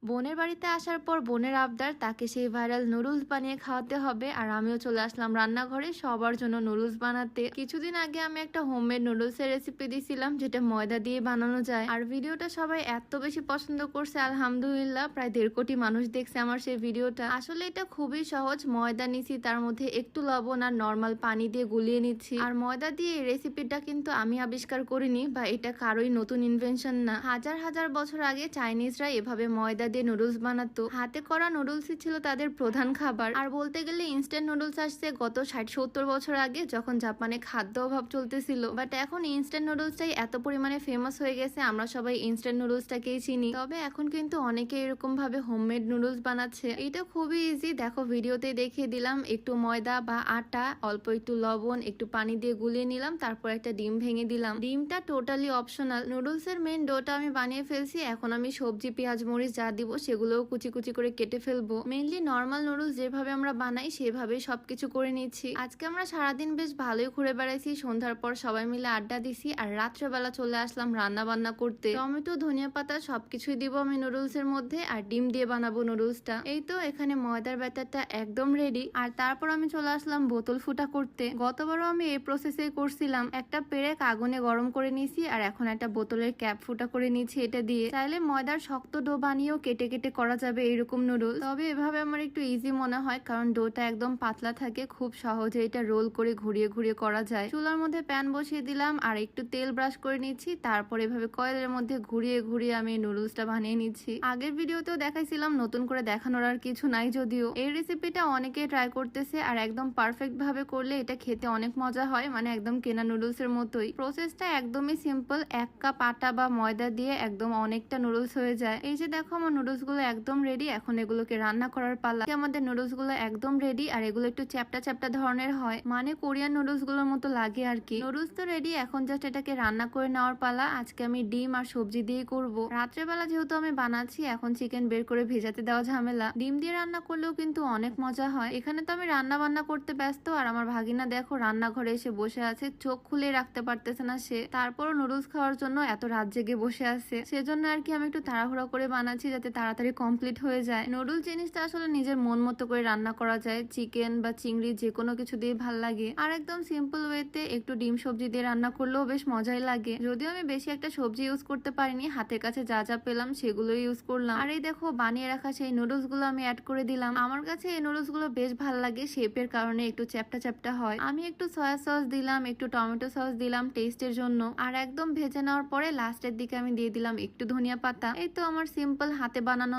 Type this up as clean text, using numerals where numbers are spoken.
বোনের বাড়িতে আসার পর বোনের আবদার তাকে সেই ভাইরাল নুডলস বানিয়ে খাওয়াতে হবে, আর আমিও চলে আসলাম রান্নাঘরে সবার জন্য নুডলস বানাতে। কিছুদিন আগে আমি একটা হোমমেড নুডলস এর রেসিপি দিয়েছিলাম যেটা ময়দা দিয়ে বানানো যায়, আর ভিডিওটা সবাই এত বেশি পছন্দ করছে, আলহামদুলিল্লাহ প্রায় 1.5 কোটি মানুষ দেখছে আমার সেই ভিডিওটা। আসলে এটা খুবই সহজ। ময়দা নিছি, তার মধ্যে একটু লবণ আর নর্মাল পানি দিয়ে গুলিয়ে নিচ্ছি। আর ময়দা দিয়ে এই রেসিপিটা কিন্তু আমি আবিষ্কার করিনি, বা এটা কারোই নতুন ইনভেনশন না। হাজার হাজার বছর আগে চাইনিজরা এভাবে ময়দা দিয়ে নুডলস বানাতো। হাতে করা নুডলসই ছিল তাদের প্রধান খাবার। আর বলতে গেলে ইনস্ট্যান্ট নুডলস আসছে গত 60-70 বছর আগে, যখন জাপানে খাদ্য অভাব চলতেছিল। বাট এখন ইনস্ট্যান্ট নুডলসটাই এত পরিমাণে ফেমাস হয়ে গেছে, আমরা সবাই ইনস্ট্যান্ট নুডলসটাকেই চিনি। তবে এখন কিন্তু অনেকে এরকম ভাবে হোমমেড নুডলস বানাচ্ছে। এটা খুবই ইজি, দেখো ভিডিওতে দেখিয়ে দিলাম। একটু ময়দা বা আটা, অল্প একটু লবণ, একটু পানি দিয়ে গুলিয়ে নিলাম, তারপর একটা ডিম ভেঙে দিলাম। ডিমটা টোটালি অপশনাল। নুডলস এর মেন ডোটা আমি বানিয়ে ফেলছি। এখন আমি সবজি, পেঁয়াজ, মরিচ যা দিব সেগুলোও কুচি কুচি করে কেটে ফেলবো। মেইনলি নর্মাল নুডলস যেভাবে আমরা বানাই সেভাবেই সবকিছু করে নিচ্ছি। আজকে আমরা সারাদিন বেশ ভালোই ঘুরে বেড়াইছি। সন্ধ্যার পর সবাই মিলে আড্ডা দিছি, আর রাত্রেবেলা চলে আসলাম রান্না বান্না করতে। টমেটো, ধনিয়া পাতা সবকিছুই দিব আমি নুডলস এর মধ্যে, আর ডিম দিয়ে বানাবো নুডলসটা। এই তো এখানে ময়দার ব্যাটারটা একদম রেডি। আর তারপর আমি চলে আসলাম বোতল ফুটা করতে। গতবারও আমি এই প্রসেসে করছিলাম। একটা পেরেক আগুনে গরম করে নিয়েছি, আর এখন একটা বোতলের ক্যাপ ফুটা করে নিয়েছি এটা দিয়ে। চাইলে ময়দার শক্ত ডো বানিয়েও কেটে কেটে করা যাবে এরকম নুডলস। তবে এভাবে আমার একটু ইজি মনে হয়, কারণ ডোটা একদম পাতলা থাকে, খুব সহজে এটা রোল করে ঘুরিয়ে ঘুরিয়ে করা যায়। চুলার মধ্যে প্যান বসিয়ে দিলাম, আর একটু তেল ব্রাশ করে নিচ্ছি। তারপর এভাবে কয়েলের মধ্যে ঘুরিয়ে ঘুরিয়ে আমি নুডলসটা বানিয়ে নিচ্ছি। আগের ভিডিওতেও দেখাইছিলাম, নতুন করে দেখানোর আর কিছু নাই। যদিও এই রেসিপিটা অনেকে ট্রাই করতেছে, আর একদম পারফেক্ট ভাবে করলে এটা খেতে অনেক মজা হয়, মানে একদম কেনা নুডলস এর মতোই। প্রসেসটা একদমই সিম্পল। 1 কাপ আটা বা ময়দা দিয়ে একদম অনেকটা নুডলস হয়ে যায়। এই যে দেখো আমার নুডলস গুলো একদম রেডি। এখন এগুলোকে রান্না করার পালা। আমাদের নুডলস গুলো একদম রেডি, আর এগুলো একটু চ্যাপটা চ্যাপটা ধরনের হয়, মানে কোরিয়ান নুডলস গুলোর মতো লাগে আর কি। নুডলস তো রেডি, এখন জাস্ট এটাকে রান্না করে নেওয়ার পালা। আজকে আমি ডিম আর সবজি দিয়ে করব। রাত্রেবেলা যেহেতু আমি বানাচ্ছি, এখন চিকেন বের করে ভেজাতে দেওয়া ঝামেলা। ডিম দিয়ে রান্না করলেও কিন্তু অনেক মজা হয়। এখানে তো আমি রান্না বান্না করতে ব্যস্ত, আর আমার ভাগিনা দেখো রান্নাঘরে এসে বসে আছে, চোখ খুলে রাখতে পারতেছে না সে। তারপরও নুডলস খাওয়ার জন্য এত রাত জেগে বসে আছে। সেজন্য আর কি আমি একটু তাড়াহুড়া করে বানাচ্ছি, যাতে তাড়াতাড়ি কমপ্লিট হয়ে যায়। নুডলস জিনিসটা আসলে নিজের মন মতো করে রান্না করা যায়। চিকেন বা চিংড়ি যে কোনো কিছু দিয়ে ভাল লাগে, আর একদম সিম্পল ওয়েতে একটু ডিম সবজি দিয়ে রান্না করলেও বেশ মজাই লাগে। যদিও আমি বেশি একটা সবজি ইউজ করতে পারিনি, হাতের কাছে যা যা পেলাম সেগুলো ইউজ করলাম। আর এই দেখো বানিয়ে রাখা সেই নুডলস গুলো আমি অ্যাড করে দিলাম। আমার কাছে এই নুডলস গুলো বেশ ভাল লাগে, শেপের কারণে একটু চ্যাপটা চ্যাপটা হয়। আমি একটু সয়া সস দিলাম, একটু টমেটো সস দিলাম টেস্টের জন্য, আর একদম ভেজে নেওয়ার পরে লাস্টের দিকে আমি দিয়ে দিলাম একটু ধনিয়া পাতা। এই তো আমার সিম্পল হাতে বানানো